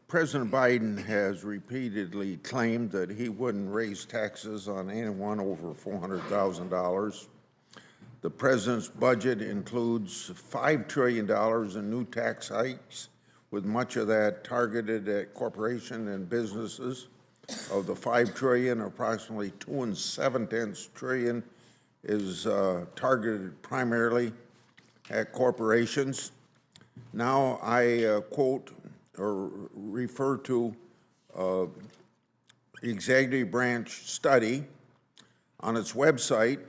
President Biden has repeatedly claimed that he wouldn't raise taxes on anyone over $400,000. The president's budget includes $5 trillion in new tax hikes, with much of that targeted at corporations and businesses. Of the $5 trillion, approximately $2.7 trillion is targeted primarily at corporations. Now I quote or refer to the executive branch study on its website.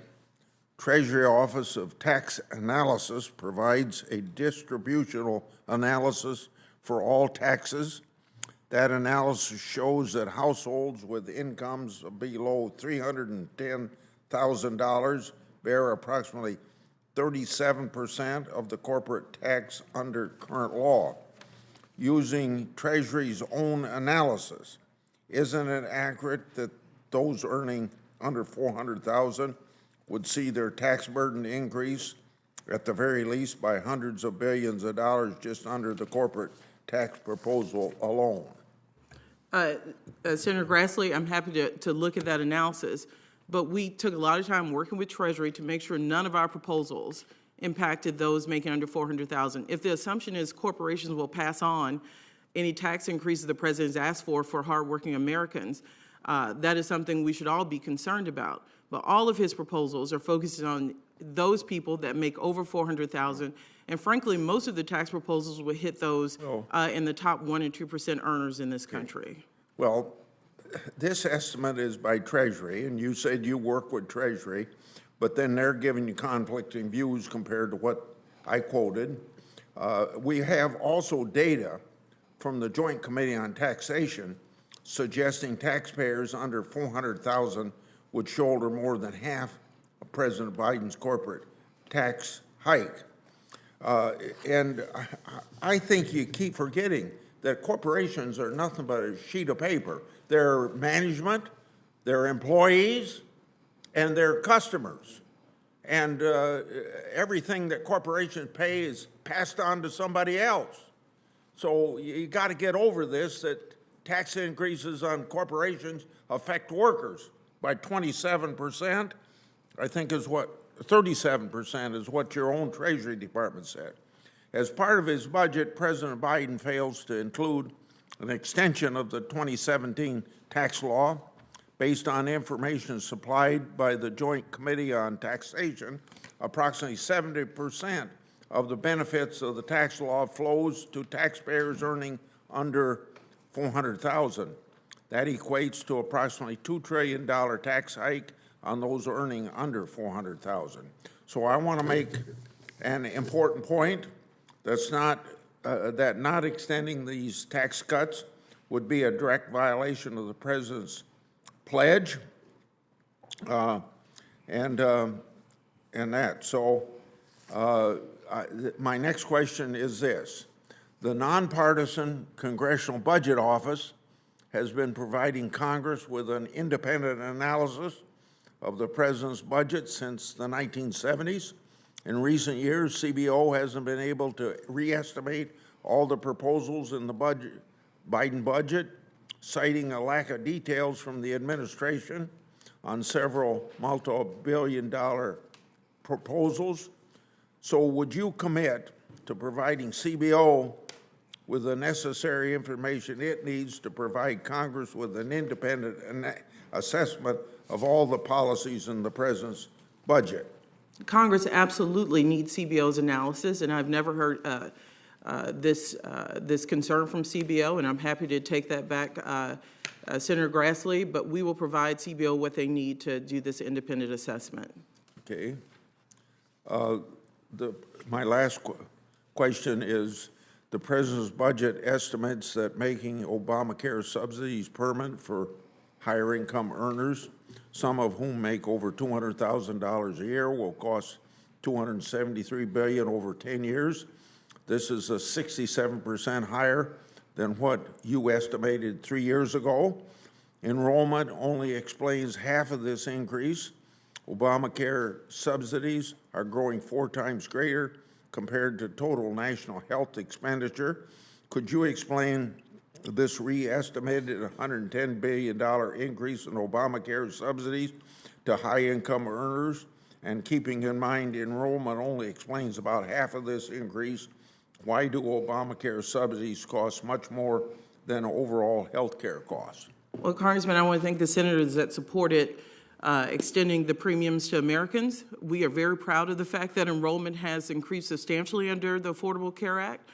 Treasury Office of Tax Analysis provides a distributional analysis for all taxes. That analysis shows that households with incomes below $310,000 bear approximately 37% of the corporate tax under current law. Using Treasury's own analysis, isn't it accurate that those earning under $400,000 would see their tax burden increase at the very least by hundreds of billions of dollars just under the corporate tax proposal alone? Senator Grassley, I'm happy to look at that analysis, but we took a lot of time working with Treasury to make sure none of our proposals impacted those making under $400,000. If the assumption is corporations will pass on any tax increases the president has asked for hardworking Americans, that is something we should all be concerned about. But all of his proposals are focused on those people that make over $400,000, and frankly, most of the tax proposals will hit those in the top 1% and 2% earners in this country. Well, this estimate is by Treasury, and you said you work with Treasury, but then they're giving you conflicting views compared to what I quoted. We have also data from the Joint Committee on Taxation suggesting taxpayers under $400,000 would shoulder more than half of President Biden's corporate tax hike. And I think you keep forgetting that corporations are nothing but a sheet of paper. They're management, they're employees, and they're customers. And everything that corporations pay is passed on to somebody else. So you got to get over this, that tax increases on corporations affect workers by 27%, I think is what, 37% is what your own Treasury Department said. As part of his budget, President Biden fails to include an extension of the 2017 tax law. Based on information supplied by the Joint Committee on Taxation, approximately 70% of the benefits of the tax law flows to taxpayers earning under $400,000. That equates to approximately $2 trillion tax hike on those earning under $400,000. So I want to make an important point. That's not that not extending these tax cuts would be a direct violation of the president's pledge, and that. So my next question is this. The nonpartisan Congressional Budget Office has been providing Congress with an independent analysis of the president's budget since the 1970s. In recent years, CBO hasn't been able to re-estimate all the proposals in the Biden budget, citing a lack of details from the administration on several multi-billion-dollar proposals. So would you commit to providing CBO with the necessary information it needs to provide Congress with an independent assessment of all the policies in the president's budget? Congress absolutely needs CBO's analysis, and I've never heard this concern from CBO, and I'm happy to take that back, Senator Grassley, but we will provide CBO what they need to do this independent assessment. Okay. My last question is, the president's budget estimates that making Obamacare subsidies permanent for higher income earners, some of whom make over $200,000 a year, will cost $273 billion over 10 years. This is a 67% higher than what you estimated 3 years ago. Enrollment only explains half of this increase. Obamacare subsidies are growing 4 times greater compared to total national health expenditure. Could you explain this re-estimated $110 billion increase in Obamacare subsidies to high-income earners, and keeping in mind enrollment only explains about half of this increase, why do Obamacare subsidies cost much more than overall health care costs? Well, Congressman, I want to thank the senators that supported extending the premiums to Americans. We are very proud of the fact that enrollment has increased substantially under the Affordable Care Act.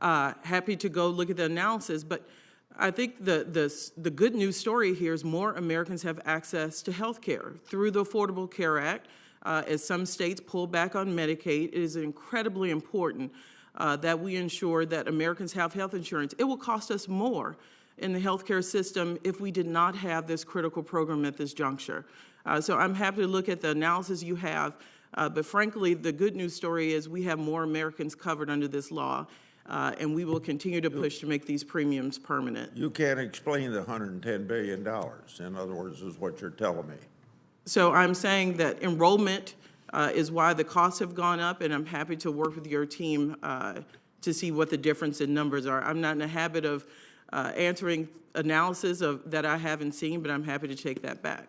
Happy to go look at the analysis, but I think the good news story here is more Americans have access to health care through the Affordable Care Act. As some states pull back on Medicaid, it is incredibly important that we ensure that Americans have health insurance. It will cost us more in the healthcare system if we did not have this critical program at this juncture. So I'm happy to look at the analysis you have, but frankly, the good news story is we have more Americans covered under this law, and we will continue to push to make these premiums permanent. You can't explain the $110 billion, in other words, is what you're telling me. So I'm saying that enrollment is why the costs have gone up, and I'm happy to work with your team to see what the difference in numbers are. I'm not in the habit of answering analysis that I haven't seen, but I'm happy to take that back.